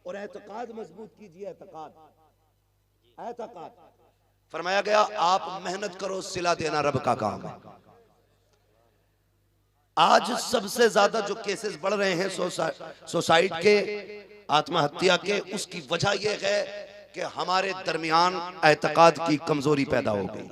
और एतकाद मजबूत कीजिए। एतकाद एतकाद फरमाया गया आप मेहनत करो, सिला देना रब का काम है। आज सबसे ज्यादा जो केसेस बढ़ रहे हैं सुसाइड के, आत्महत्या के, उसकी वजह यह है कि हमारे दरमियान एतकाद की कमजोरी पैदा हो गई।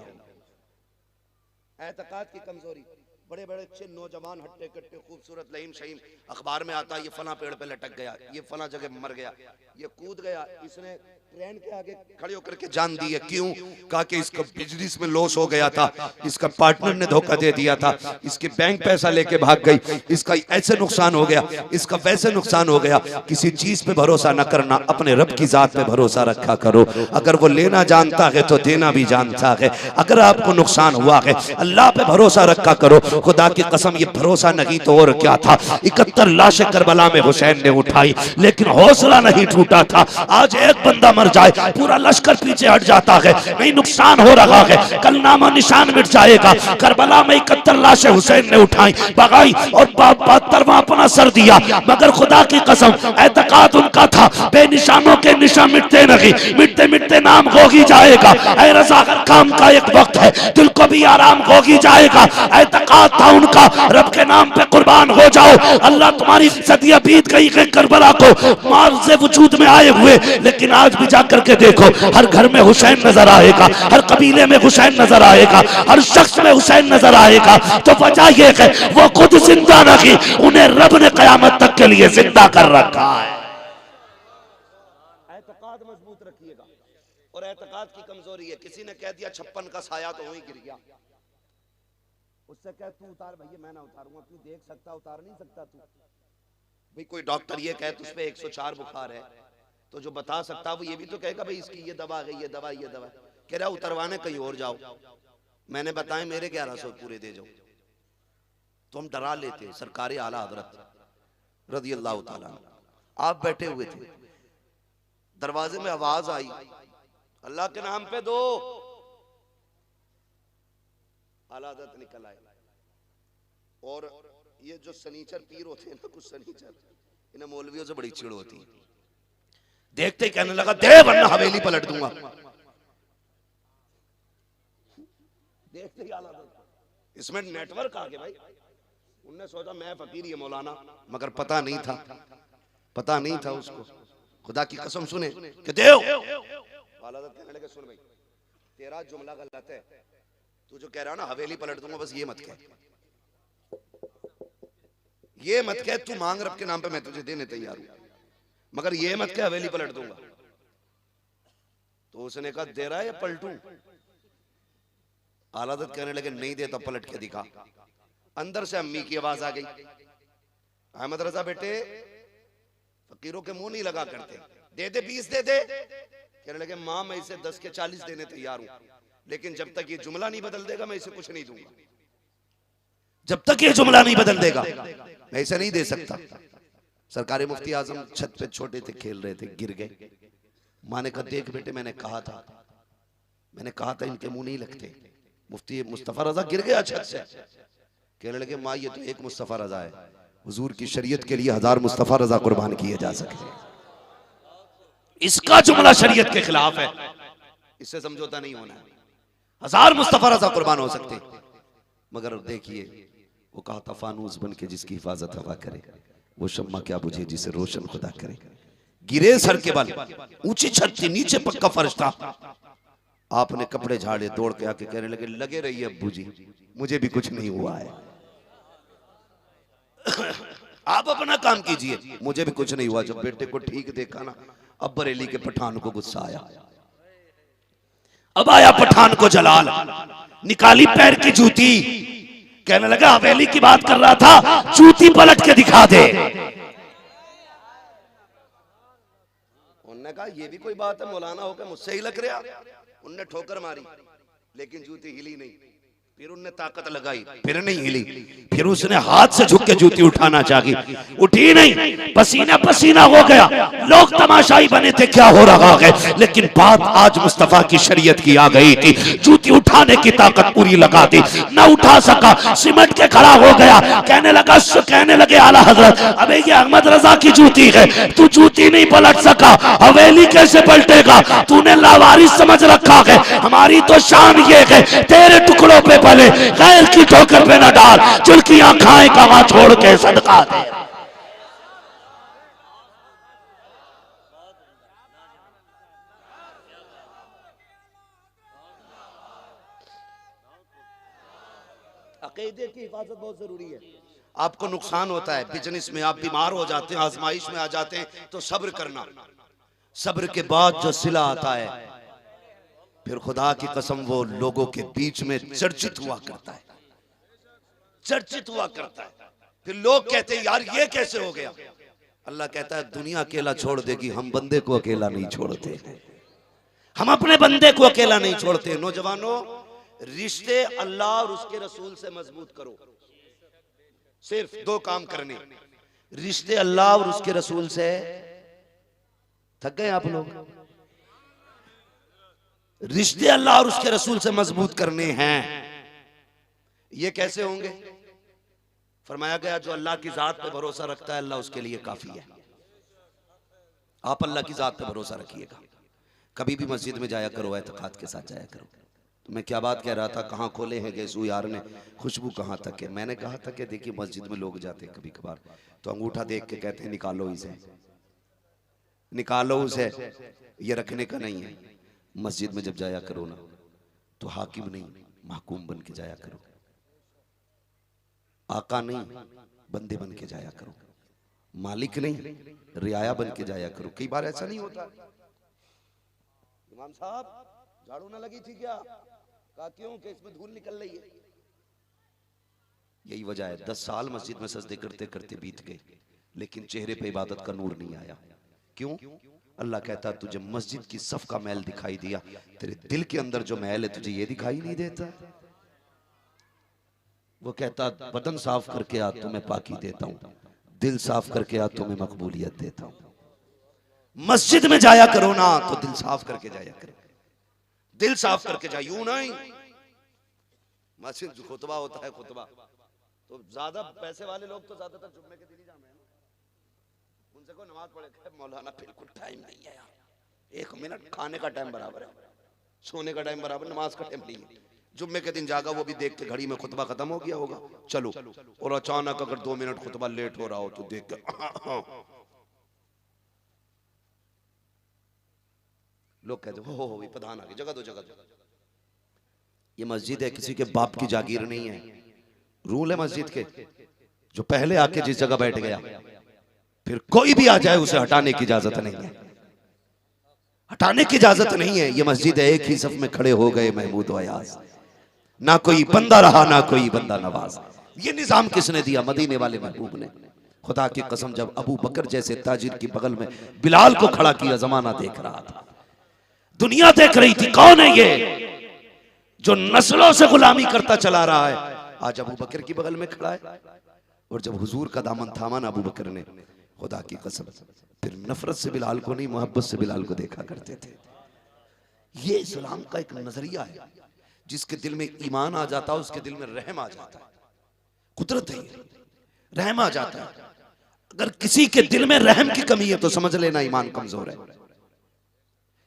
एतकाद की कमजोरी। बड़े बड़े अच्छे नौजवान हट्टे कट्टे खूबसूरत लहीम शहीम, अखबार में आता है ये फला पेड़ पे लटक गया, ये फला जगह मर गया, ये कूद गया, इसने ट्रेन के आगे खड़े होकर के जान दी है। क्यों? कहा कि इसका बिजनेस में लॉस हो गया था, इसका पार्टनर ने धोखा दे दिया था, इसके बैंक पैसा लेके भाग गई, इसका ऐसे नुकसान हो गया, इसका वैसे नुकसान हो गया। किसी चीज पे भरोसा न करना, अपने रब की जात पे भरोसा रखा करो। अगर वो लेना जानता है तो देना भी जानता है। अगर आपको नुकसान हुआ है, अल्लाह पे भरोसा रखा करो। खुदा की कसम ये भरोसा नहीं तो और क्या था। 71 लाशें करबला में हुसैन ने उठाई, लेकिन हौसला नहीं टूटा था। आज एक बंदा मर जाए पूरा लश्कर पीछे हट जाता है, नहीं नुकसान हो रहा है, कल नामा निशान मिट जाएगा। करबला में 71 लाशें हुसैन ने उठाई, भगाई और 72वां अपना सर दिया। मगर खुदा की कसम एतकाद उनका था, बेनिशानों के निशान मिटते नहीं, मिटते मिटते नाम होगी जाएगा। ऐ रज़ा हर काम का एक वक्त है, दिल को भी आराम होगी जाएगा। एतकाद था उनका, रब के नाम पे कुर्बान हो जाओ। अल्लाह तुम्हारी सदियां बीत गई है करबला को मार से वजूद में आए हुए, लेकिन आज भी जाकर के देखो हर घर में हुसैन नजर आएगा, हर कबीले में हुसैन नजर आएगा, हर शख्स में हुसैन नजर आएगा। तो वजह यह है वो खुद जिंदा नहीं, उन्हें रब ने कयामत तक के लिए जिंदा कर रखा है। एतकाद मजबूत रखिएगा। और एतकाद की कमजोरी है, किसी ने कह दिया 56 का साया तो वहीं गिर गया, उससे कह तू उतार भैया, मैं ना उतारूंगा, तू देख सकता उतार नहीं सकता तू। भाई कोई डॉक्टर ये कहे तुझ पे 104 बुखार है, तो जो बता सकता वो ये भी तो कहेगा भाई इसकी ये दवा है, ये दवा, ये दवा। कह रहा उतरवाने कहीं और जाओ, मैंने बताया मेरे 1100 पूरे दे जाओ। तो हम डरा लेते। सरकारी आला हजरत रज़ी अल्लाह ताला, आप बैठे हुए थे, दरवाजे में आवाज आई अल्लाह के नाम पे दो। आला हजरत निकल आए। और ये जो सनीचर पीर होते हैं ना, कुछ सनीचर, इन्हें मौलवियों से बड़ी चिड़ होती है। देखते ही कहने लगा दे वरना हवेली पलट दूंगा। देखते ही आला हजरत, इसमें नेटवर्क आ गया भाई। उनने सोचा मैं फकीर ही मौलाना, मगर पता नहीं था, पता नहीं था उसको। खुदा की कसम सुने कि देव। आला हजरत कहने लगे सुन भाई, तेरा जुमला गलत है, तू जो कह रहा ना हवेली पलट दूंगा, बस ये मत कह, ये मत कह। तू मांग रब के नाम पे, मैं तुझे देने तैयार हूं, मगर ये मत कह हवेली पलट दूंगा। तो उसने कहा दे रहा है या पलटूं? आला हज़रत कहने लगे नहीं देता, पलट के दिखा। अंदर से अम्मी की आवाज आ गई, अहमद रजा बेटे फकीरों के मुंह नहीं लगा करते, दे दे 20 दे दे। कहने लगे मां मैं इसे 10 के 40 देने तैयार हूं, लेकिन जब तक ये जुमला नहीं बदल देगा मैं इसे कुछ नहीं दूंगा। जब तक ये जुमला नहीं बदल देगा मैं इसे नहीं दे सकता। सरकारी मुफ्ती आजम छत पे छोटे थे, खेल रहे थे, गिर गए। मां ने कहा देख बेटे मैंने कहा था इनके मुंह नहीं लगते। मुफ्ती मुस्तफा रजा गिर गया छत से। कहने लगे मां ये तो एक मुस्तफा रजा है, हुजूर की शरीयत के लिए 1000 मुस्तफा रजा कुर्बान किए जा सकते हैं। इसका जुमला शरीयत के खिलाफ है, इससे समझौता नहीं होना है। 1000 मुस्तफा रजा कुर्बान हो सकते, मगर देखिए वो कहा था फानूस बन के जिसकी हिफाजत हवा करे, वो शम्मा क्या बुझे जिसे रोशन खुदा करे। गिरे सर के बल, ऊंची छत थी, नीचे पक्का फर्श था। आपने कपड़े झाड़े, दौड़ के आके कहने लगे लगे रहिए अब्बू जी, मुझे भी कुछ नहीं हुआ है। आप अपना काम कीजिए, मुझे भी कुछ नहीं हुआ। जब बेटे को ठीक देखा ना, अब बरेली के पठान को गुस्सा आया। अब आया पठान को जलाल, निकाली पैर की जूती, कहने लगा हवेली की बात कर रहा था, जूती पलट के दिखा दे। उन्होंने कहा ये भी कोई बात है, मौलाना होकर मुझसे ही लग रहा। उनने ठोकर मारी, लेकिन जूती हिली नहीं। फिर उनने ताकत लगाई, फिर नहीं हिली। फिर उसने हाथ से झुक के जूती उठाना चाही, उठी नहीं, पसीना पसीना हो गया। लोग तमाशाई बने थे क्या हो रहा है, लेकिन बात आज मुस्तफा की शरीयत की आ गई थी। जूती उठाने की ताकत पूरी लगा दी, न उठा सका, सिमट के खड़ा हो गया। कहने लगे आला हजरत, अबे ये अहमद रजा की जूती है, तू जूती नहीं पलट सका, हवेली कैसे पलटेगा? तूने लावारिस समझ रखा है, हमारी तो शान ये है, तेरे टुकड़ों पे पले, गैर की ठोकर पे न डाल, चुल्कियां खाए कहां छोड़ के सदका दे। अकीदे की हिफाजत बहुत जरूरी है। आपको नुकसान होता है बिजनेस में, आप बीमार हो जाते हैं, आजमाइश में आ जाते हैं, तो सब्र करना। सब्र के बाद जो सिला आता है, फिर खुदा की कसम वो लोगों के बीच में चर्चित हुआ करता है, चर्चित हुआ करता है। फिर लोग कहते हैं यार ये कैसे हो गया? अल्लाह कहता है दुनिया अकेला छोड़ देगी, हम बंदे को अकेला नहीं छोड़ते, हम अपने बंदे को अकेला नहीं छोड़ते। नौजवानों, रिश्ते अल्लाह और उसके रसूल से मजबूत करो। सिर्फ दो काम करने, रिश्ते अल्लाह और उसके रसूल से। थक गए आप लोग? रिश्ते अल्लाह और उसके रसूल से मजबूत करने हैं। ये कैसे होंगे? फरमाया गया जो अल्लाह की जात पे भरोसा रखता है, अल्लाह उसके लिए काफी है। आप अल्लाह की जात पे भरोसा रखिएगा। कभी भी मस्जिद में जाया करो, एतकाद के साथ जाया करो। तो मैं क्या बात कह रहा था, कहाँ खोले हैं गैसू यार ने, खुशबू कहाँ तक है। मैंने कहा था कि देखिए मस्जिद में लोग जाते हैं कभी कभार, तो अंगूठा देख के कहते हैं निकालो इसे, निकालो उसे, ये रखने का नहीं है। मस्जिद में जब जाया करो ना, तो हाकिम नहीं महकूम बन के जाया करो, आका नहीं बंदे बन के जाया करो, मालिक नहीं रियाया बन के जाया करो। कई बार ऐसा नहीं होता, इमाम साहब झाड़ू ना लगी थी क्या? कहा क्यों? कि इसमें धूल निकल रही है। यही वजह है 10 साल मस्जिद में सजदे करते करते बीत गए, लेकिन चेहरे पे इबादत का नूर नहीं आया। क्यों? अल्लाह कहता तुझे मस्जिद की सफ का मैल दिखाई दिया, तेरे दिल के अंदर जो मैल है तुझे ये दिखाई नहीं देता। वो कहता बदन साफ करके आ तुम्हें पाकी देता हूं, दिल साफ करके आ तुम्हें मकबूलियत देता हूं। मस्जिद में जाया करो ना तो दिल साफ करके जाया करो, दिल साफ करके जाए, यूं नहीं। मस्जिद जो खुतबा होता है, खुतबा तो ज्यादा पैसे वाले लोग तो ज्यादातर जुम्मे के दिन ही जाते हैं, उनसे को नमाज पढ़े, मौलाना बिल्कुल टाइम नहीं है यार, 1 मिनट खाने का टाइम बराबर है, सोने का टाइम बराबर, नमाज का टाइम नहीं है। जुम्मे के दिन जागा, वो भी देख के घड़ी में खुतबा खत्म हो गया होगा, चलो। और अचानक अगर 2 मिनट खुतबा लेट हो रहा हो तो देख के लोग कहते हो प्रधान आ गए, जगह दो जगह दो। ये मस्जिद है, किसी के बाप की जागीर नहीं है। रूल है मस्जिद के, जो पहले आके जिस जगह बैठ गया, फिर कोई भी आ जाए उसे हटाने की इजाजत नहीं है, हटाने की इजाजत नहीं है। ये मस्जिद है, एक ही सफ में खड़े हो गए महमूद अयाज, ना कोई बंदा रहा ना कोई बंदा नवाज। ये निजाम किसने दिया? मदीने वाले महबूब ने। खुदा की कसम, जब अबू बकर जैसे ताजिर की बगल में बिलाल को खड़ा किया, जमाना देख रहा था, दुनिया देख रही थी, कौन है ये जो नस्लों से गुलामी करता चला रहा है। आज अबू बकर की बगल में खड़ा है। और जब हुजूर का दामन थामा ना अबू बकर ने, खुदा की कसम, फिर नफरत से बिलाल को नहीं, मोहब्बत से बिलाल को देखा करते थे। ये इस्लाम का एक नजरिया है, जिसके दिल में ईमान आ जाता है उसके दिल में रहम आ जाता है। कुदरत है, रहम आ जाता है। अगर किसी के दिल में रहम की कमी है तो समझ लेना ईमान कमजोर है,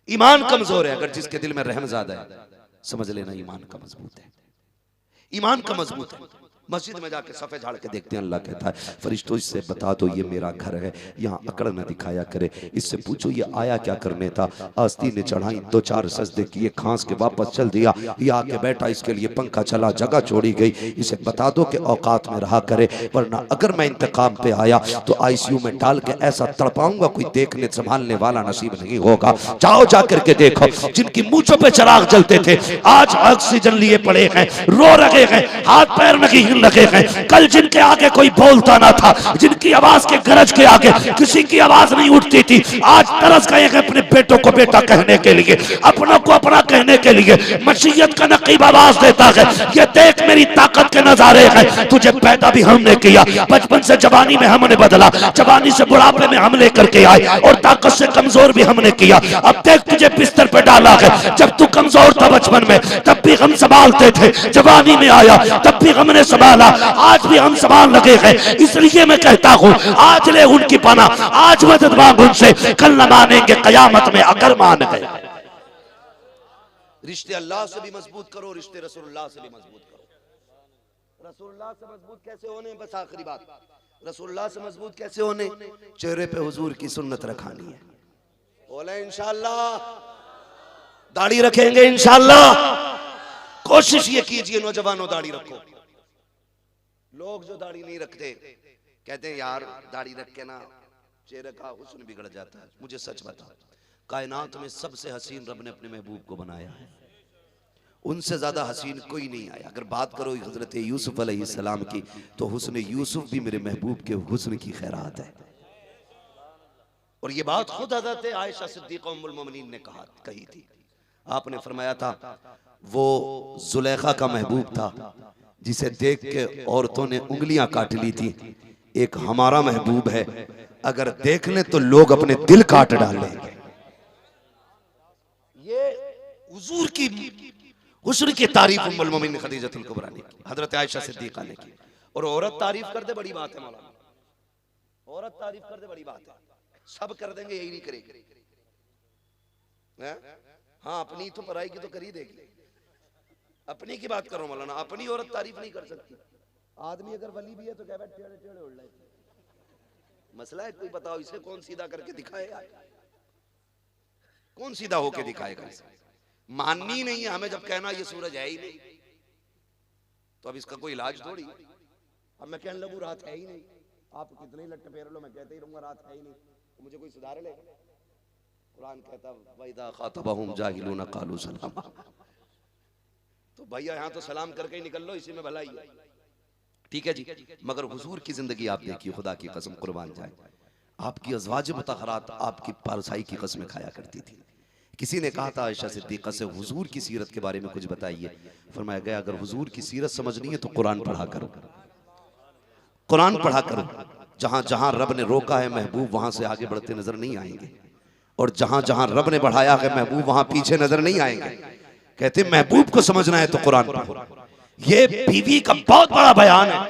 ईमान कमजोर है। अगर जिसके दिल में रहम ज्यादा है, समझ लेना ईमान का मजबूत है, ईमान का मजबूत है। मस्जिद में जाके सफे झाड़ के देखते हैं, अल्लाह कहता है फरिश्तों इससे बता दो ये मेरा घर है, यहाँ अकड़ न दिखाया करे। इससे पूछो ये आया क्या करने था? आस्ती ने चढ़ाई, 2-4 सजदे किए, खांस के वापस चल दिया। ये आके बैठा, इसके लिए पंखा चला, जगह छोड़ी गई। इसे बता दो कि औकात में रहा करे, वरना अगर मैं इंतकाम पे आया तो ICU में डाल के ऐसा तड़पाऊंगा कोई देखने संभालने वाला नसीब नहीं होगा। जाओ जाकर के देखो, जिनकी मूंछों पे चिराग जलते थे आज ऑक्सीजन लिए पड़े हैं, रो रहे हैं, हाथ पैर नहीं लगे हैं। कल जिनके आगे कोई बोलता ना था, जिनकी आवाज के गरज के आगे किसी की आवाज नहीं उठती थी, आज तरस गए हैं अपने बेटों को बेटा कहने के लिए, अपनों को अपना कहने के लिए। मसीयत का नकीब आवाज देता है, ये देख मेरी ताकत के नजारे हैं, तुझे पैदा भी हमने किया, बचपन से जवानी में हमने बदला, जवानी से बुढ़ापे में हम लेकर के आए, और ताकत से कमजोर भी हमने किया। अब देख तुझे बिस्तर पे डाला है, जब तू कमजोर था बचपन में तब भी हम संभालते थे, जवानी में आया तब भी हमने संभाला, आज भी हम संभाल लगे हैं। इसलिए मैं कहता हूं, आज ले उनकी पना, आज मदद मांग उनसे, कल न मानेंगे कयामत में अगर मान गए। रिश्ते अल्लाह से भी मजबूत करो, रिश्ते रसूलुल्लाह से भी मजबूत करो। रसूलुल्लाह से मजबूत कैसे होने, बस आखिरी बात, रसूलुल्लाह से मजबूत कैसे होने, चेहरे पे हुजूर की सुन्नत रखानी है। बोले इंशाअल्लाह, दाढ़ी रखेंगे इंशाअल्लाह। कोशिश ये कीजिए नौजवानों, दाढ़ी रखो। लोग जो दाढ़ी नहीं रखते कहते हैं यार दाढ़ी रख के ना चेहरे का हुस्न बिगड़ जाता है। मुझे सच बता, कायनात में सबसे हसीन रब ने अपने महबूब को बनाया है, उनसे ज्यादा हसीन कोई नहीं आया। अगर बात करो हजरत यूसुफ अलैहिस्सलाम की, तो हुस्न यूसुफ भी मेरे महबूब के हुस्न की खैरात है। और ये बात खुद हजरत आयशा सिद्दीक़ा उम्मुल मोमिनीन ने कही थी। आपने फरमाया था वो जुलेखा का महबूब था जिसे देख के औरतों ने उंगलियां काट ली थी, एक हमारा महबूब है, अगर देख ले तो लोग अपने दिल काट डालेंगे। ये हुजूर की हुस्न की तारीफ उम्मुल मोमिनीन खदीजतुल कुबरा ने की, हजरत आयशा सिद्दीक़ा ने की। और औरत तारीफ कर दे बड़ी बात है मौलाना, औरत तारीफ कर दे बड़ी बात है, सब कर देंगे यही नहीं करेगी। हाँ अपनी तो पराई की तो कर ही देगी, अपनी की बात करो मौलाना, अपनी औरत तारीफ नहीं कर सकती। आदमी अगर वली भी है तो कह बैठ टेढ़े टेढ़े उड़ रहे, मसला है कोई बताओ इसे कौन सीधा करके दिखाएगा, कौन सीधा होके दिखाएगा इसे? माननी नहीं है हमें, जब कहना ये सूरज है ही नहीं तो अब इसका कोई इलाज थोड़ी। अब मैं कहने लगूं रात है ही नहीं, आप कितने ही लट्टे फेर लो, मैं कहते ही रहूंगा रात है ही नहीं, तो मुझे कोई सुधार लेगा? कुरान कहता वइदा खातबहुम जाहिलून क़ालू सलामा, तो भैया यहाँ तो सलाम करके ही निकल लो, इसी में भलाई है। ठीक है जी, मगर हुजूर की जिंदगी आप देखिए, खुदा की कसम कुर्बान जाए, आपकी अज़वाज मुतहरात आपकी पारसाई की कसमें खाया करती थी। किसी ने कहा था आयशा सिद्दीक़ा से हुजूर की सीरत के बारे में कुछ बताइए, फरमाया गया अगर हुजूर की सीरत समझनी है तो कुरान पढ़ा करो, कुरान पढ़ा करो। जहां जहां रब ने रोका है महबूब वहां से आगे बढ़ते नजर नहीं आएंगे, और जहां जहां रब ने बढ़ाया है महबूब वहां पीछे नजर नहीं आएंगे। कहते महबूब को समझना है तो कुरान पढ़ो, ये बीवी का बहुत बड़ा बयान है।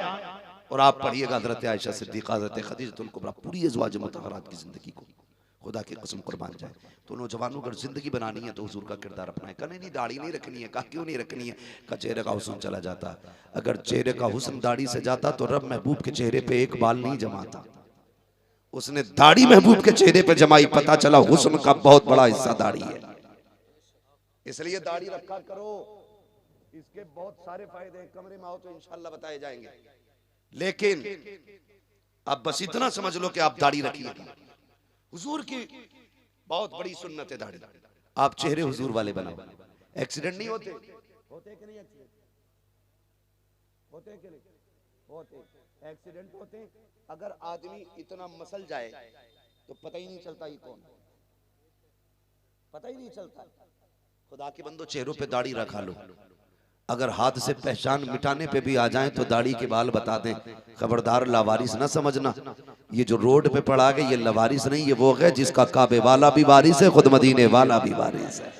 और आप पढ़िएगा हजरत आयशा सिद्दीक़ा, हजरत खदीजतुल कुबरा, पूरी अज़वाज मुतहरात की जिंदगी को, खुदा की कसम कुर्बान जाए। तो नौजवानों अगर जिंदगी बनानी है तो हुजूर का किरदार अपनाए। कहने नहीं दाढ़ी नहीं रखनी है, कहा क्यों नहीं रखनी है? का चेहरे का हुस्न चला जाता, अगर चेहरे का हुस्न दाढ़ी से जाता तो रब महबूब के चेहरे पे एक बाल नहीं जमाता, उसने दाढ़ी महबूब के चेहरे पे जमाई, पता चला हुस्न का बहुत बड़ा हिस्सा दाढ़ी है। इसलिए दाढ़ी रखा करो, इसके बहुत सारे फायदे हैं, कमरे में आओ तो इंशाल्लाह बताए जाएंगे। लेकिन अब बस इतना समझ लो कि आप दाढ़ी रखिएगा, हुजूर की बहुत बड़ी सुन्नत है दाढ़ी। आप चेहरे हुजूर वाले बनाओ, एक्सीडेंट नहीं होते, होते कि नहीं एक्सीडेंट, होते कि नहीं होते, एक्सीडेंट होते। अगर आदमी इतना मसल जाए तो पता ही नहीं चलता ये कौन, पता ही नहीं चलता। खुदा के बंदो चेहरों पे दाढ़ी रखा लो, अगर हाथ से पहचान मिटाने पे भी आ जाएं तो दाढ़ी के बाल बता दें, खबरदार लावारिस ना समझना। ये जो रोड पे पड़ा है ये लवारिस नहीं, ये वो है जिसका काबे वाला भी वारिस है, खुद मदीने वाला भी वारिस है।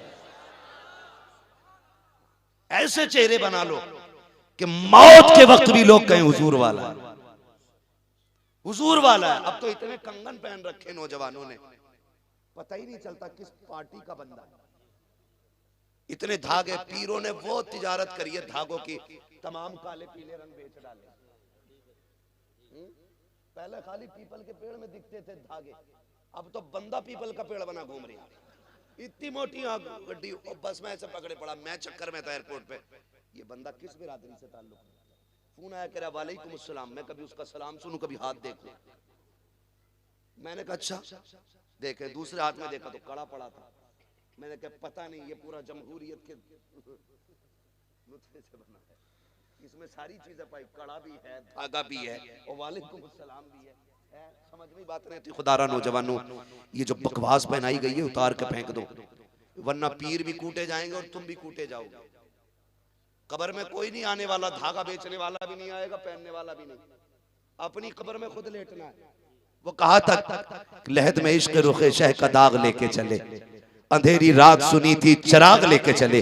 ऐसे चेहरे बना लो कि मौत के वक्त भी लोग कहें हुजूर वाला है, हुजूर वाला है। अब तो इतने कंगन पहन रखे नौजवानों ने, पता ही नहीं चलता किस पार्टी का बंदा है। इतने धागे पीरों ने वो तिजारत करी है धागों की, तमाम काले पीले रंग बेच डाले। पहले खाली पीपल के पेड़ में दिखते थे धागे, अब तो बंदा पीपल का पेड़ बना घूम रही है। इतनी मोटी गड्डी, और बस में ऐसे पकड़े पड़ा, मैं चक्कर में था एयरपोर्ट पे, ये बंदा किस बिरादरी से ताल्लुक है? फोन आया, कह रहा वालेकुम अस्सलाम। मैं कभी उसका सलाम सुनूं, कभी हाथ देखूं। मैंने कहा अच्छा देखे, दूसरे हाथ में देखा तो कड़ा पड़ा था। मैंने कहा पता नहीं ये पूरा जमहूरियत के नुस्खे से बना है, इसमें सारी चीजें पाई, कड़ा भी है, धागा भी है और वालेकुम सलाम भी है। समझ में बात नहीं थी। खुदारा नौजवानों, ये जो बकवास पहनाई गई है उतार के फेंक दो, वरना पीर भी कूटे जाएंगे और तुम भी कूटे जाओगे। कब्र में कोई नहीं आने वाला, धागा बेचने वाला भी नहीं आएगा, पहनने वाला भी नहीं, अपनी कब्र में खुद लेटना है। वो कहा तक लहद में इश्क रुखे शह का दाग लेके चले, अंधेरी रात सुनी थी चराग लेके चले।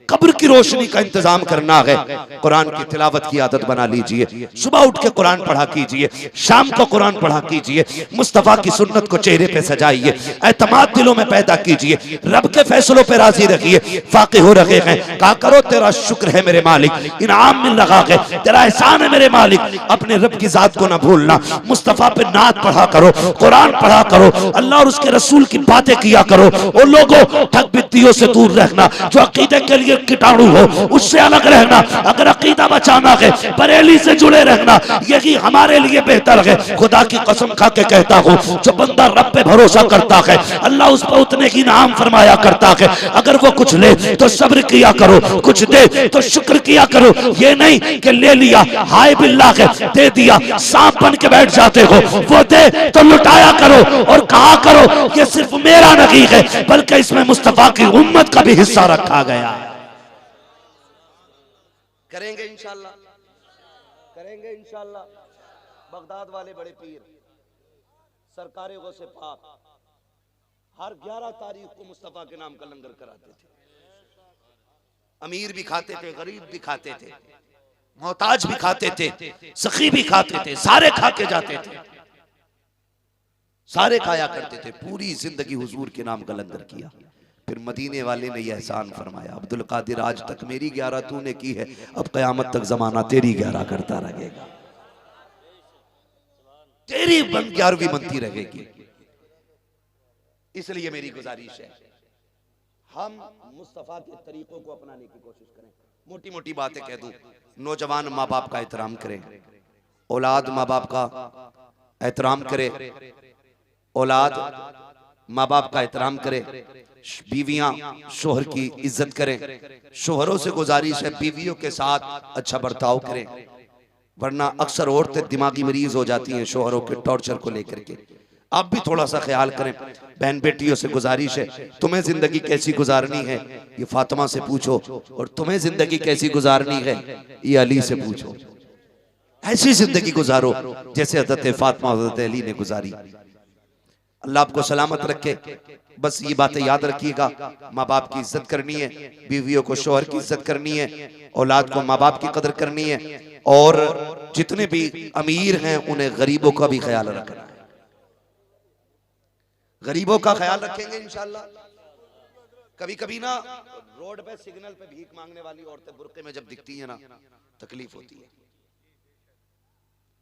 कब्र की रोशनी का इंतजाम करना है, कुरान की तिलावत की आदत बना लीजिए। सुबह उठ के कुरान पढ़ा कीजिए, शाम को कुरान पढ़ा कीजिए, मुस्तफा की सुन्नत को चेहरे पे सजाइए, एतमाद दिलों में पैदा कीजिए, रब के फैसलों पे राजी रखिए। फाक़िह हो रहे हैं, कहा करो तेरा शुक्र है मेरे मालिक, इनाम मिल रहा है, तेरा एहसान है मेरे मालिक। अपने रब की जात को ना भूलना, मुस्तफा पे नात पढ़ा करो, कुरान पढ़ा करो, अल्लाह और उसके रसूल की बातें किया करो। और लोगों ठग बित्तियों से दूर रहना, जो अकीदे के लिए कीटाणु हो उससे अलग रहना। अगर अकीदा बचाना है बरेली से जुड़े रहना, यही हमारे लिए बेहतर है। खुदा की कसम खा के कहता हूँ, जो बंदा रब पे भरोसा करता है अल्लाह उस पर उतने की इनाम फरमाया करता है। अगर वो कुछ ले तो सब्र किया करो, कुछ दे तो शुक्र किया करो। ये नहीं कि ले लिया हाय बिल्ला है, दे दिया सांप बन के बैठ जाते हो। वो दे तो लुटाया करो और कहा करो ये सिर्फ मेरा नहीं है, बल्कि इसमें मुस्तफा की उम्मत का भी हिस्सा रखा गया। करेंगे इंशाल्लाह, करेंगे इंशाल्लाह। बगदाद वाले बड़े पीर सरकारे गौसे पाक हर 11 तारीख को मुस्तफा के नाम का लंगर कराते थे। अमीर भी खाते थे, गरीब भी खाते थे, मोहताज भी खाते थे, सखी भी खाते थे, सारे खा के जाते थे, सारे खाया करते थे। पूरी जिंदगी हुजूर के नाम का लंगर किया। फिर मदीने वाले ने यह एहसान फरमाया, अब्दुल कादिर आज तक मेरी 11 तूने की है, अब कयामत तक जमाना तेरी 11 करता रहेगा, तेरी 11वीं बनती रहेगी। इसलिए मेरी गुजारिश है हम मुस्तफा के तरीकों को अपनाने की कोशिश करें। मोटी मोटी बातें कह दूं, नौजवान माँ बाप का एहतराम करें, औलाद माँ बाप का एहतराम करे, औलाद माँ बाप का एहतराम करे, बीवियां शोहर की इज्जत करें। शोहरों से गुजारिश है बीवियों के साथ अच्छा बर्ताव करें, वरना अक्सर औरतें दिमागी मरीज हो जाती हैं शोहरों के टॉर्चर को लेकर के। आप भी थोड़ा सा ख्याल करें। बहन बेटियों से गुजारिश है, तुम्हें जिंदगी कैसी गुजारनी है ये फातिमा से पूछो, और तुम्हें जिंदगी कैसी गुजारनी है ये अली से पूछो। ऐसी जिंदगी गुजारो जैसे हज़रत फातिमा हज़रत अली ने गुजारी। अल्लाह आपको सलामत रखे। बस ये बातें याद रखिएगा, माँ बाप की इज्जत करनी है, बीवियों को शोहर की इज्जत करनी है, औलाद को माँ बाप की कदर करनी है, और जितने भी अमीर हैं उन्हें गरीबों का भी ख्याल रखना है। गरीबों का ख्याल रखेंगे इंशाल्लाह। कभी कभी ना रोड पे सिग्नल पे भीख मांगने वाली औरतें बुर्के में जब दिखती है ना, तकलीफ होती है।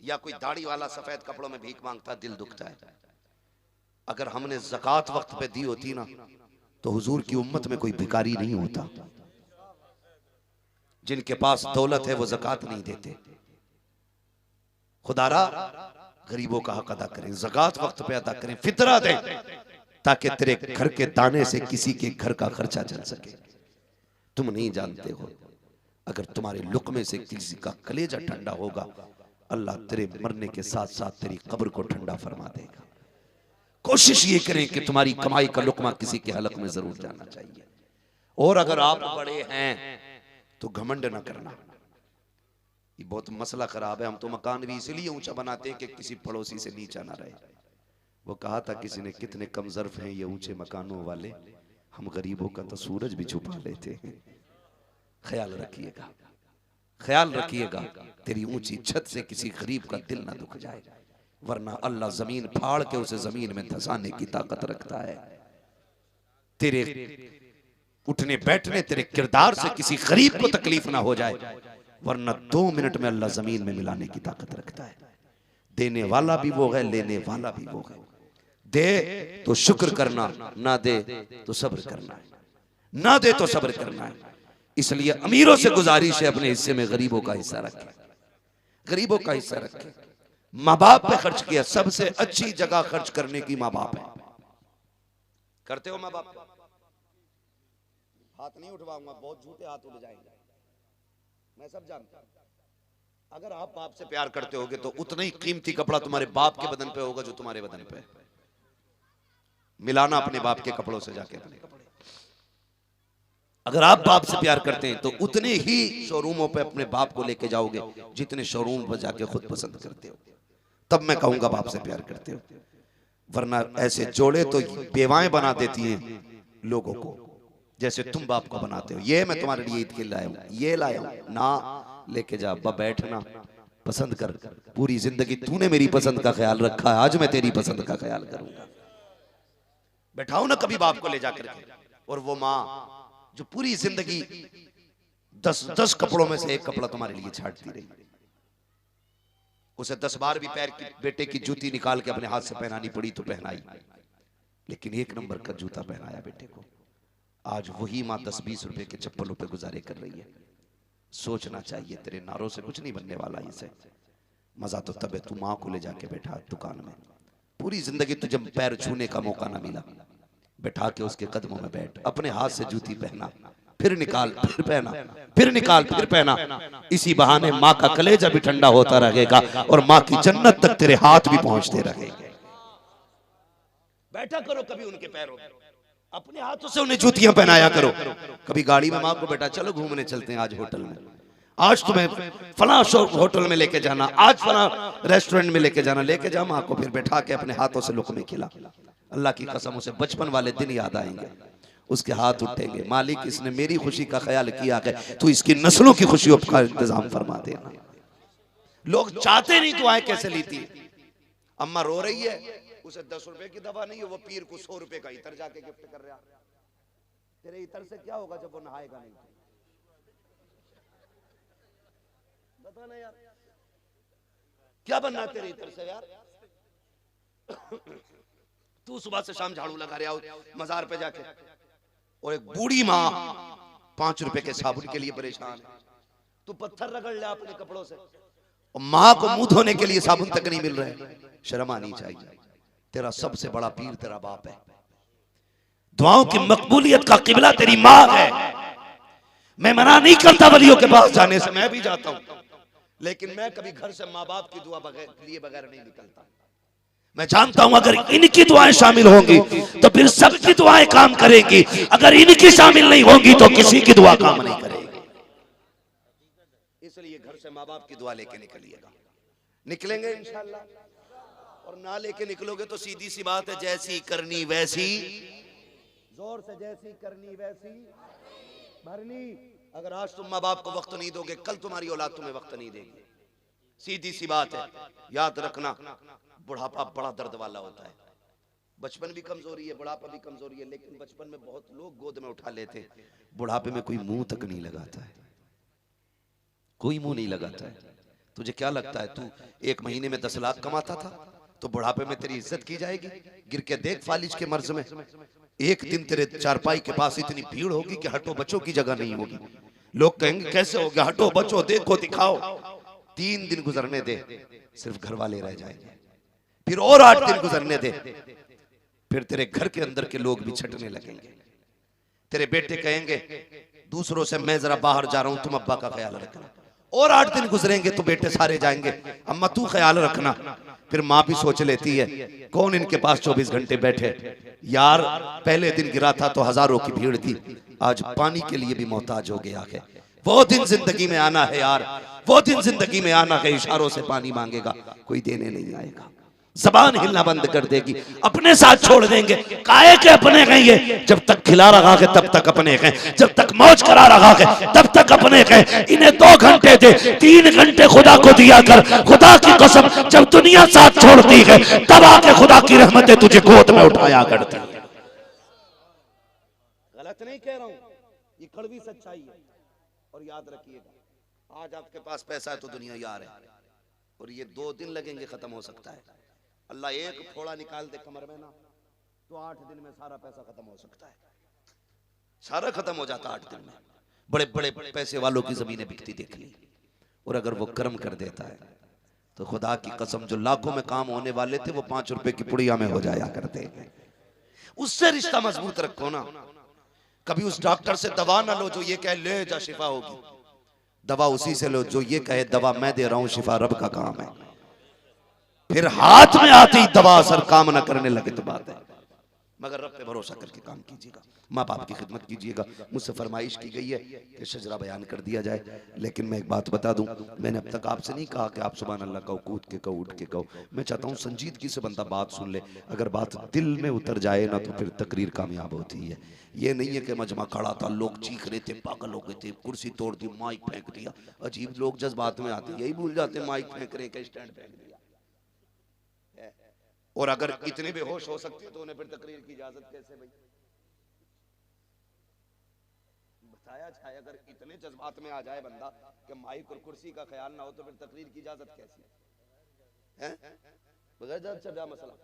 या कोई दाढ़ी वाला सफेद कपड़ों में भीख मांगता, दिल दुखता है। अगर हमने ज़कात वक्त पे दी होती ना तो हुजूर की उम्मत में कोई भिखारी नहीं होता। जिनके पास दौलत है वो ज़कात नहीं देते। खुदारा गरीबों का हक अदा करें, ज़कात वक्त पे अदा करें, फितरा दें, ताकि तेरे घर के दाने से किसी के घर का खर्चा चल सके। तुम नहीं जानते हो, अगर तुम्हारे लुक़मे से किसी का कलेजा ठंडा होगा, अल्लाह तेरे मरने के साथ साथ तेरी कब्र को ठंडा फरमा देगा। कोशिश ये करें कि तुम्हारी कमाई का लुकमा किसी के हलक में जरूर जाना चाहिए। और अगर आप बड़े हैं तो घमंड न करना। ये बहुत मसला खराब है। हम तो मकान भी इसलिए ऊंचा बनाते हैं कि किसी पड़ोसी से नीचा ना रहे। वो कहा था किसी ने, कितने कम ज़र्फ हैं ये ऊंचे मकानों वाले, हम गरीबों का तो सूरज भी छुपा लेते हैं। ख्याल रखिएगा, ख्याल रखिएगा, तेरी ऊंची छत से किसी गरीब का दिल ना दुख जाए, वरना अल्लाह जमीन फाड़ के उसे जमीन में धंसाने की ताकत रखता है। तेरे उठने बैठने, तेरे किरदार से किसी गरीब को तकलीफ ना हो जाए, वरना 2 मिनट में अल्लाह जमीन में मिलाने की ताकत रखता है। देने वाला भी वो है, लेने वाला भी वो है। दे तो शुक्र करना, ना दे तो सब्र करना है, ना दे तो सब्र करना है। इसलिए अमीरों से गुजारिश है अपने हिस्से में गरीबों का हिस्सा रखें, गरीबों का हिस्सा रखें। माँ बाप पे खर्च किया, सबसे अच्छी जगह खर्च करने की माँ बाप है। करते हो माँ बाप? हाथ नहीं उठवाऊंगा, बहुत झूठे हाथ उठ जाएंगे, मैं सब जानता हूं। अगर आप बाप से प्यार करते होगे तो उतना ही कीमती कपड़ा तुम्हारे बाप के बदन पे होगा जो तुम्हारे बदन पे है। मिलाना अपने बाप के कपड़ों से जाके अपने कपड़े। अगर आप बाप से प्यार करते हैं तो उतने ही शोरूमों पे अपने बाप को लेके जाओगे जितने शोरूम पर जाके खुद पसंद करते हो। तब मैं कहूंगा बाप से प्यार करते हो। वरना ऐसे जोड़े तो बेवाएं बना देती हैं लोगों को, जैसे तुम बाप को बनाते हो। ये मैं तुम्हारे लिए ईद के लाया हूं, ये लाया हूं ना, लेके जा बैठना, पसंद कर। पूरी जिंदगी तूने मेरी पसंद का ख्याल रखा है, आज मैं तेरी पसंद का ख्याल करूंगा। बैठाओ ना कभी बाप को ले जाकर के। और वो माँ जो पूरी जिंदगी 10 कपड़ों में से एक कपड़ा तुम्हारे लिए छाटती रही, उसे 10 बार भी पैर की बेटे की जूती निकाल के अपने हाथ से पहनानी पड़ी तो पहनाई, लेकिन 1 नंबर का जूता पहनाया बेटे को। आज वही माँ 10-20 रुपए के चप्पलों पे गुजारे कर रही है। सोचना चाहिए, तेरे नारों से कुछ नहीं बनने वाला। इसे मजा तो तब है तू माँ को ले जाके बैठा दुकान में। पूरी जिंदगी तुझे पैर छूने का मौका ना मिला, बैठा के उसके कदमों में बैठ, अपने हाथ से जूती पहना, फिर निकाल, फिर पहना, फिर निकाल, फिर पहना। इसी बहाने माँ का कलेजा भी ठंडा होता रहेगा और माँ की जन्नत तक तेरे हाथ भी पहुंचते रहेंगे। बैठा करो कभी उनके पैरों में, अपने हाथों से उन्हें जूतियां पहनाया करो। कभी गाड़ी में माँ को बेटा चलो घूमने चलते हैं आज होटल में, आज तुम्हें फला होटल में लेके जाना, आज फला रेस्टोरेंट में लेके जाना, लेके जा माँ को, फिर बैठा के अपने हाथों से लुक़मे खिला। अल्लाह की कसम उसे बचपन वाले दिन याद आएंगे, उसके हाथ उठेंगे, मालिक इसने मेरी खुशी का ख्याल किया है, तू इसकी नस्लों की खुशियों का इंतजाम फरमा देना। लोग चाहते नहीं दुआएं कैसे लेती। अम्मा रो रही है, उसे 10 रुपए की दवा नहीं है, वो पीर को 100 रुपए का इतर जाके गिफ्ट कर रहा। तेरे इतर से क्या होगा जब वो नहाएगा नहीं? बता ना यार, क्या बनना तेरे इतर से यार? तू सुबह से शाम झाड़ू लगा रहा हो मजार पे जाके, और एक बूढ़ी माँ 5 रुपए के साबुन के लिए परेशान है। तू पत्थर रगड़ ले अपने कपड़ों से, और माँ को मुंह धोने के लिए साबुन तक नहीं मिल रहे। शर्म आनी चाहिए। तेरा सबसे बड़ा पीर तेरा बाप है। दुआओं की मकबूलियत का किबला तेरी माँ है। मैं मना नहीं करता वलियों के पास जाने से, मैं भी जाता हूं, लेकिन मैं कभी घर से माँ बाप की दुआ लिए बगैर नहीं निकलता। मैं जानता हूं अगर इनकी दुआएं शामिल होंगी तो फिर सबकी दुआएं काम करेंगी, अगर इनकी शामिल नहीं होंगी तो किसी की दुआ काम नहीं करेगी। इसलिए घर से माँ बाप की दुआ लेके निकलिएगा। निकलेंगे इंशाल्लाह, और ना लेके निकलोगे तो सीधी सी बात है, जैसी करनी वैसी, जोर से जैसी करनी वैसी भरनी। अगर आज तुम माँ बाप को वक्त नहीं दोगे, कल तुम्हारी औलाद तुम्हें वक्त नहीं देगी। सीधी सी बात है, याद रखना, बुढ़ापा बड़ा दर्द वाला होता है। बचपन भी कमजोरी है, बुढ़ापा भी कमजोरी है, लेकिन बचपन में बहुत लोग गोद में उठा लेते हैं, बुढ़ापे में कोई मुंह तक नहीं लगाता है, कोई मुंह नहीं लगाता है। तुझे क्या लगता है तू 1 महीने में 10 लाख कमाता था तो बुढ़ापे में तेरी इज्जत की जाएगी? गिर के देख फालिज के मर्ज में, एक दिन तेरे चारपाई के पास इतनी भीड़ होगी कि हटो बचो की जगह नहीं होगी। लोग कहेंगे कैसे हो गया, हटो बचो देखो दिखाओ। 3 दिन गुजरने दे, सिर्फ घर वाले रह जाएंगे, फिर और 8 दिन गुजरने दे, फिर तेरे घर के अंदर के लोग भी छटने लगेंगे। तेरे बेटे कहेंगे दूसरों से मैं जरा बाहर जा रहा हूं, तुम अब्बा का ख्याल रखना। और 8 दिन गुजरेंगे तो बेटे सारे जाएंगे, अम्मा तू ख्याल रखना। फिर माँ भी सोच लेती है कौन इनके पास 24 घंटे बैठे। यार पहले दिन गिरा था तो हजारों की भीड़ थी, आज पानी के लिए भी मोहताज हो गया है। वो दिन जिंदगी में आना है यार, वो दिन जिंदगी में आना है, इशारों से पानी मांगेगा, कोई देने नहीं आएगा। जबान हिलना बंद कर देगी, अपने साथ छोड़ देंगे। काहे के अपने कहेंगे, जब तक खिला रहा है तब तक अपने कहें, जब तक मौज करा रहा है तब तक अपने कहें। इन्हें 2 घंटे दे, 3 घंटे खुदा को दिया कर। खुदा की कसम जब दुनिया साथ छोड़ती है तब आके खुदा की रहमतें तुझे गोद में उठाया करती है। गलत नहीं कह रहा हूं, ये कड़वी सच्चाई है। और याद रखिएगा, आज आपके पास पैसा है तो दुनिया यार है, और ये 2 दिन लगेंगे खत्म हो सकता है। अल्लाह एक फोड़ा निकाल दे कमर में ना, तो 8 दिन में सारा पैसा खत्म हो सकता है, सारा खत्म हो जाता 8 दिन में। बड़े बड़े पैसे वालों की जमीनें बिकती देख ली। और अगर वो कर्म कर देता है तो खुदा की कसम जो लाखों में काम होने वाले थे वो 5 रुपए की पुड़िया में हो जाया करते हैं। उससे रिश्ता मजबूत रखो ना। कभी उस डॉक्टर से दवा ना लो जो ये कह ले जा शिफा होगी। दवा उसी से लो जो ये कहे दवा मैं दे रहा हूं, शिफा रब का काम है। फिर हाथ में आती ही दवा असर काम न करने लगे तो बात है। मगर रब पे भरोसा करके काम कीजिएगा, माँ बाप की खिदमत कीजिएगा। मुझसे फरमाइश की गई है कि शजरा बयान कर दिया जाए, लेकिन मैं एक बात बता दूं, मैंने अब तक आपसे नहीं कहा कि आप सुभान अल्लाह कहो, कूद के कहो, उठ के कहो। मैं चाहता हूं संजीदगी से बंदा बात सुन ले। अगर बात दिल में उतर जाए ना तो फिर तकरीर कामयाब होती है। ये नहीं है कि मजमा खड़ा था, लोग चीख रहे थे, पागल हो गए थे, कुर्सी तोड़ दी, माइक फेंक दिया। अजीब लोग जज्बात में आते, यही भूल जाते माइक फेंक रहे हैं, स्टैंड फेंक दिया। और अगर इतने बेहोश हो सकते तो उन्हें फिर तकरीर की इजाजत कैसे भाई? बताया जाए, अगर इतने जज्बात में आ जाए बंदा कि माइक और कुर्सी का ख्याल ना हो तो फिर तकरीर की इजाजत कैसी है? बगैर जब चल रहा मसला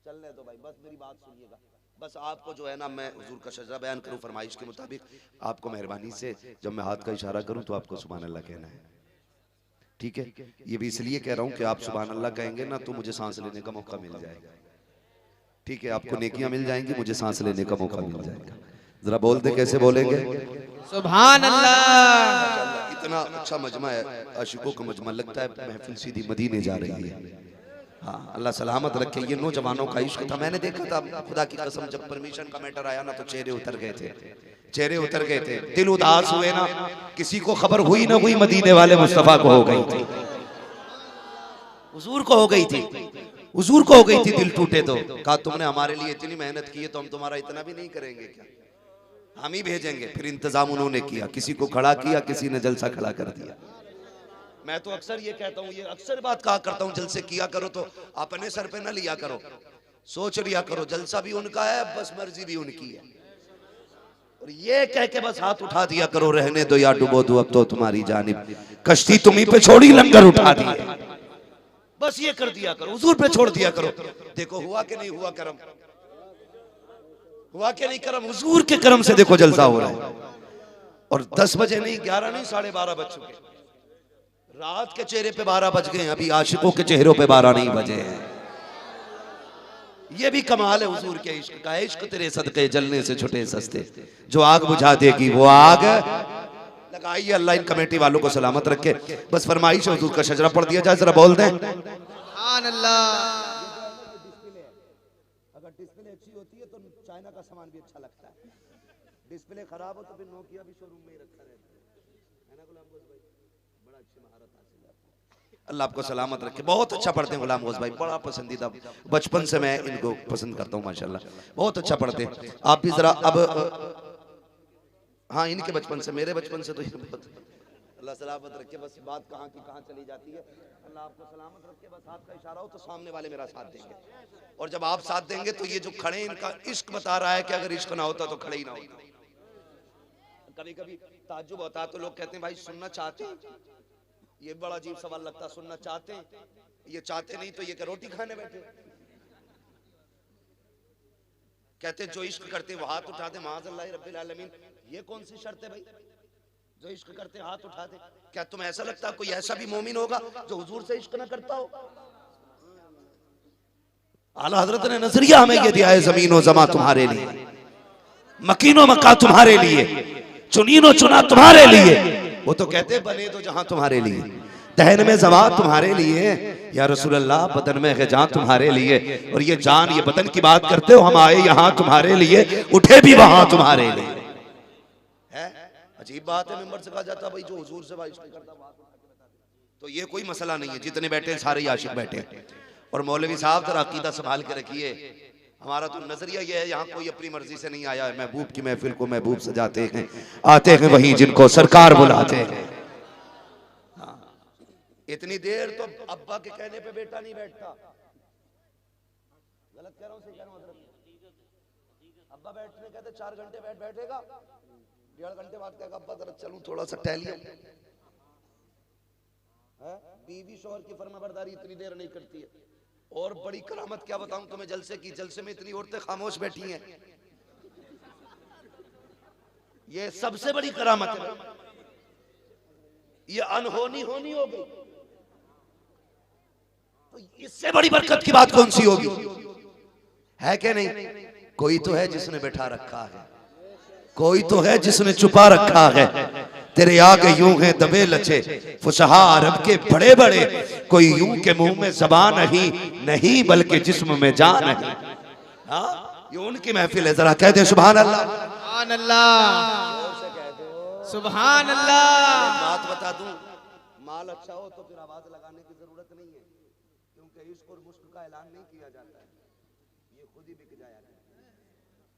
चलने दो भाई, बस मेरी बात सुनिएगा। बस आपको जो है ना, मैं हुजूर का शजरा बयान करूं फरमाइश के मुताबिक, आपको मेहरबानी से जब मैं हाथ का इशारा करूं तो आपको सुभान अल्लाह कहना है, ठीक है? ये भी इसलिए कह रहा हूं कि आप सुभान अल्लाह कहेंगे ना तो मुझे सांस लेने का मौका मिल जाएगा, ठीक है? आपको नेकियां मिल जाएंगी, मुझे सांस लेने का मौका मिल जाएगा। जरा बोल दे, कैसे बोलेंगे? सुभान अल्लाह। इतना अच्छा मजमा है, आशिकों का मजमा, लगता है महफिल सीधी मदीने जा रही है। हाँ, अल्लाह सलामत रखे। ये नौजवानों का इश्क था, मैंने देखा था खुदा की कसम, जब परमिशन का मैटर आया ना तो चेहरे उतर गए थे, चेहरे उतर गए थे, दिल उदास हुए ना। किसी को खबर हुई ना हुई, मदीने वाले मुस्तफा को हो गई थी, हुजूर को हो गई थी, हुजूर को हो गई थी। दिल टूटे तो कहा तुमने हमारे लिए इतनी मेहनत की है तो हम तुम्हारा इतना भी नहीं करेंगे क्या? हम ही भेजेंगे। फिर इंतजाम उन्होंने किया, किसी को खड़ा किया, किसी ने जलसा खड़ा कर दिया। मैं तो अक्सर ये कहता हूँ, ये अक्सर बात कहा करता हूँ, जलसे किया करो तो अपने सर पे ना लिया करो, सोच लिया करो जलसा भी उनका है, बस मर्जी भी उनकी है। और ये कह के बस हाथ उठा दिया करो, रहने दो या डुबो दो अब तो तुम्हारी जानिब, कश्ती तुम्ही पे छोड़ी लंगर उठा दिए, बस ये कर दिया करो, हुजूर पे छोड़ दिया करो। देखो हुआ कि नहीं हुआ करम, हुआ कि नहीं करम, हुजूर के करम से देखो जलसा हो रहा है। और 10 बजे नहीं, 11 नहीं, 12:30 बज चुके, रात के चेहरे पे 12 बज गए, अभी आशिकों के चेहरों पे 12 नहीं बजे हैं। ये भी कमाल है हुजूर के इश्क का। इश्क तेरे सदके जलने से छुटे सस्ते, जो आग बुझा देगी वो आग लगाइए। अल्लाह इन कमेटी वालों को सलामत रखे। बस फरमाइश हुजूर का शजरा पढ़ दिया जाए, जरा बोल दें सुभान अल्लाह। अगर डिस्प्ले अच्छी होती है तो चाइना का सामान भी अच्छा लगता है, डिस्प्ले खराब हो तो फिर नोकिया भी शोरूम में ही रखा रहता है ना गुलाम गोश भाई? बड़ा अच्छी महारत हासिल है आपको, अल्लाह आपको सलामत रखे। बहुत अच्छा पढ़ते हैं गुलाम गोश भाई, बड़ा पसंदीदा, बचपन से मैं इनको पसंद करता हूँ माशाल्लाह, बहुत अच्छा पढ़ते हैं। आप भी जरा अब, हाँ इनके बचपन से, मेरे बचपन से तो ये बहुत, अल्लाह सलामत रखे। बस बात कहाँ की कहाँ चली जाती है, अल्लाह आपको सलामत रखे। बस हाथ का इशारा हो तो सामने वाले मेरा साथ देंगे, और जब आप साथ देंगे तो ये जो खड़े, इनका इश्क बता रहा है कि अगर इश्क ना होता तो खड़े ही ना होता। कभी कभी ताज्जुब होता है तो लोग कहते हैं भाई सुनना चाहते हैं, ये बड़ा अजीब सवाल लगता है, सुनना चाहते हैं, ये चाहते नहीं तो ये क्या रोटी खाने बैठे? कहते जो इश्क करते वो हाथ उठा दे, माअज़ल्लाह रब्बिल आलमीन। ये कौन सी शर्त है भाई, जो इश्क करते हाथ उठा दे? क्या तुम्हें ऐसा लगता है कोई ऐसा भी मोमिन होगा जो हुजूर से इश्क ना करता हो? आला हजरत ने नजरिया हमें ये दिया है, जमीनो जमा तुम्हारे लिए, मकीनो मक्का तुम्हारे लिए, चुनीनो चुना तुम्हारे लिए। वो तो कहते बने तो जहां तुम्हारे लिए, दहन में जवा तुम्हारे लिए, या रसूल अल्लाह बदन में है जान तुम्हारे लिए। और ये जान ये बदन की बात करते हो, हम आए यहाँ तुम्हारे लिए, उठे भी वहां तुम्हारे लिए। है अजीब बात है, मेंबर से कहा जाता भाई जो हुजूर से बात करता तो ये कोई मसला नहीं है, जितने बैठे सारे आशिक बैठे। और मौलवी साहब जरा अकीदा संभाल के रखिए, हमारा तो नजरिया ये है, यहाँ कोई अपनी मर्जी से नहीं आया है। महबूब की महफिल को महबूब सजाते हैं, आते हैं वही जिनको सरकार बुलाते हैं। हाँ, इतनी देर तो अब्बा के कहने पे बेटा नहीं बैठता। गलत कह रहा हूँ, सही कह रहा हूँ? अब्बा बैठने कहते 4 घंटे बैठेगा, 1.5 घंटे बाद कहेगा अब्बा जरा चलूं थोड़ा सा टहलिए। बीवी शौहर की फरमाबरदारी इतनी देर नहीं करती है। और बड़ी करामत क्या बताऊं तुम्हें, जलसे की, जलसे में इतनी औरतें खामोश बैठी हैं, ये सबसे बड़ी करामत है। ये अनहोनी होनी हो गई तो इससे बड़ी बरकत की बात कौन सी होगी? है कि नहीं? कोई तो है जिसने बैठा रखा है, कोई तो है जिसने छुपा रखा है, तेरे आगे यूं हैं दबे लचे फुसहा अरब के बड़े बड़े, कोई यूं के मुंह में ज़बान नहीं बल्कि जिस्म में जान है। हाँ ये उनकी महफिल है, जरा कह दे सुभान अल्लाह। सुभान अल्लाह, सुभान अल्लाह। बात बता दूं, माल अच्छा हो तो फिर आवाज लगाने की जरूरत नहीं है, क्योंकि इश्क और मुश्क का ऐलान नहीं किया जाता है, ये खुद ही बिक जाएगा।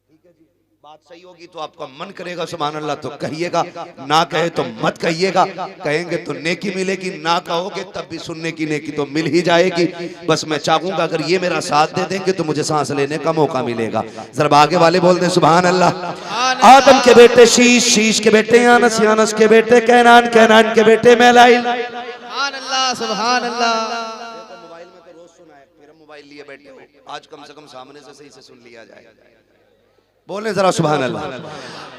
ठीक है जी, बात सही होगी तो आपका मन करेगा सुभान अल्लाह तो कहिएगा, ना कहे तो मत कहिएगा। कहेंगे तो नेकी मिलेगी, ना कहोगे तब भी सुनने की नेकी तो मिल ही जाएगी। बस मैं चाहूंगा अगर ये मेरा साथ दे देंगे तो मुझे सांस लेने का मौका मिलेगा। जरा आगे वाले बोल दे सुभान अल्लाह। आदम के बेटे शीश, शीश के बेटे यानस, यानस के बेटे कैनान, कैनान के बेटे मैलाइल। सुभान अल्लाह, सुभान अल्लाह। मोबाइल में तो रोज सुना है, फिर मोबाइल लिए बैठे हो, आज कम से कम सामने से सही से सुन लिया जाए। बोले जरा सुभान अल्लाह।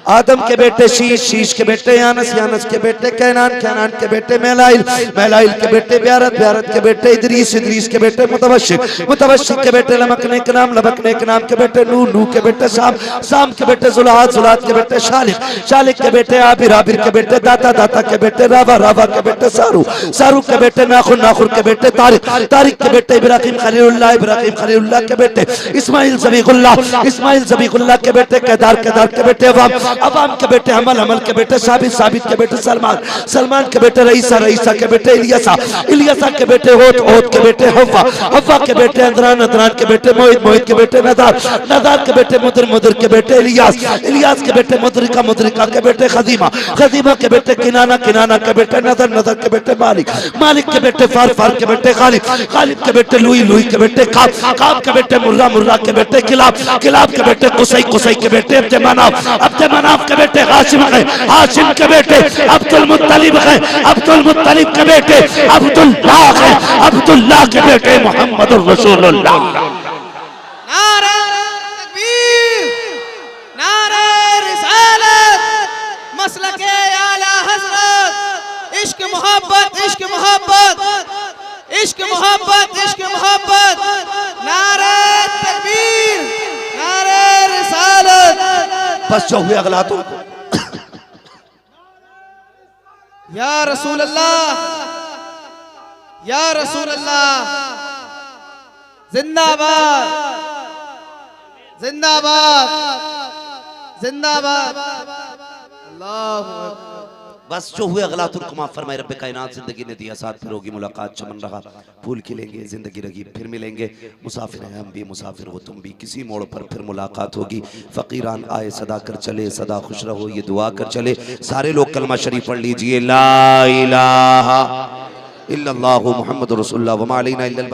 आदम के बेटे शीश, शीश के बेटे यानस, यानस के बेटे कैनान, कैनान के बेटे मैलाइल, मैलाइल के बेटे ब्यारत, ब्यारत के बेटे इदरीस, इदरीस के बेटे मुतवशिक, मुतवशिक के बेटे लमकने के नाम, लमकने के नाम के बेटे नूह, नूह के बेटे साम, साम के बेटे जुलाद, जुलाद के बेटे शालिक, शालिक के बेटे आबिर, आबिर के बेटे दाता, दाता के बेटे रावा, रावा के बेटे सारू, सारू के बेटे नाखुर, नाखुर के बेटे तारिक, तारिक के बेटे इब्राहिम खलीलुल्लाह, इब्राहिम खलीलुल्लाह के बेटे इस्माइल ज़बीहुल्लाह, इस्माइल ज़बीहुल्लाह के बेटे केदार, केदार के बेटे अवाम, अवाम के बेटे हमल, हमल के बेटे साबित, साबित के बेटे सलमान, सलमान के बेटे रईसा, रईसा के बेटे इलियासा, इलियासा के बेटे होत, होत के बेटे हव्वा, हव्वा के बेटे अदरान, अदरान के बेटे मोहित, मोहित के बेटे नदार, नदार के बेटे मुदर, मुदर के बेटे इलियास, इलियास के बेटे मुदरिका, मुदरिका के बेटे खदीमा, खदीमा के बेटे किनाना, किनाना के बेटे नदर, नदर के बेटे मालिक, मालिक के बेटे फार, फार के बेटे खालिद, खालिद के बेटे लुई, लुई के बेटे काब, काब के बेटे मुर्रा, मुर्रा के बेटे किलाब, किलाब के बेटे कुसै, कुसै के बेटे अब्द मनाफ, अब्द मनाफ के बेटे हाशिम है, हाशिम के बेटे अब्दुल मुत्तलिब है, अब्दुल मुत्तलिब के बेटे अब्दुल्लाह है, अब्दुल्लाह के बेटे मोहम्मद रसूलुल्लाह। नारे तकबीर, नारे रिसालत, मसलके आला हज़रत, इश्क मोहब्बत, इश्क मोहब्बत, इश्क मोहब्बत, इश्क मोहब्बत। नारे तकबीर, नारे रिसालत। बस जो हुए अगला तो या रसूल अल्लाह, या रसूल अल्लाह, जिंदाबाद, जिंदाबाद, जिंदाबाद। अल्लाहु अकबर। बस जो हुए अगला तुर्कमा फरमाए रब्बे कायनात जिंदगी ने दिया साथ, फिर होगी मुलाकात, चमन रहा फूल खिलेंगे, जिंदगी रही फिर मिलेंगे, मुसाफिर हैं हम भी, मुसाफिर हो तुम भी, किसी मोड़ पर फिर मुलाकात होगी। फ़कीरान आए सदा कर चले, सदा खुश रहो ये दुआ कर चले। सारे लोग कलमा शरीफ पढ़ लीजिए, ला इलाहा इल्लल्लाहु मुहम्मदुर रसूलुल्लाह व मा अलैना इल्लल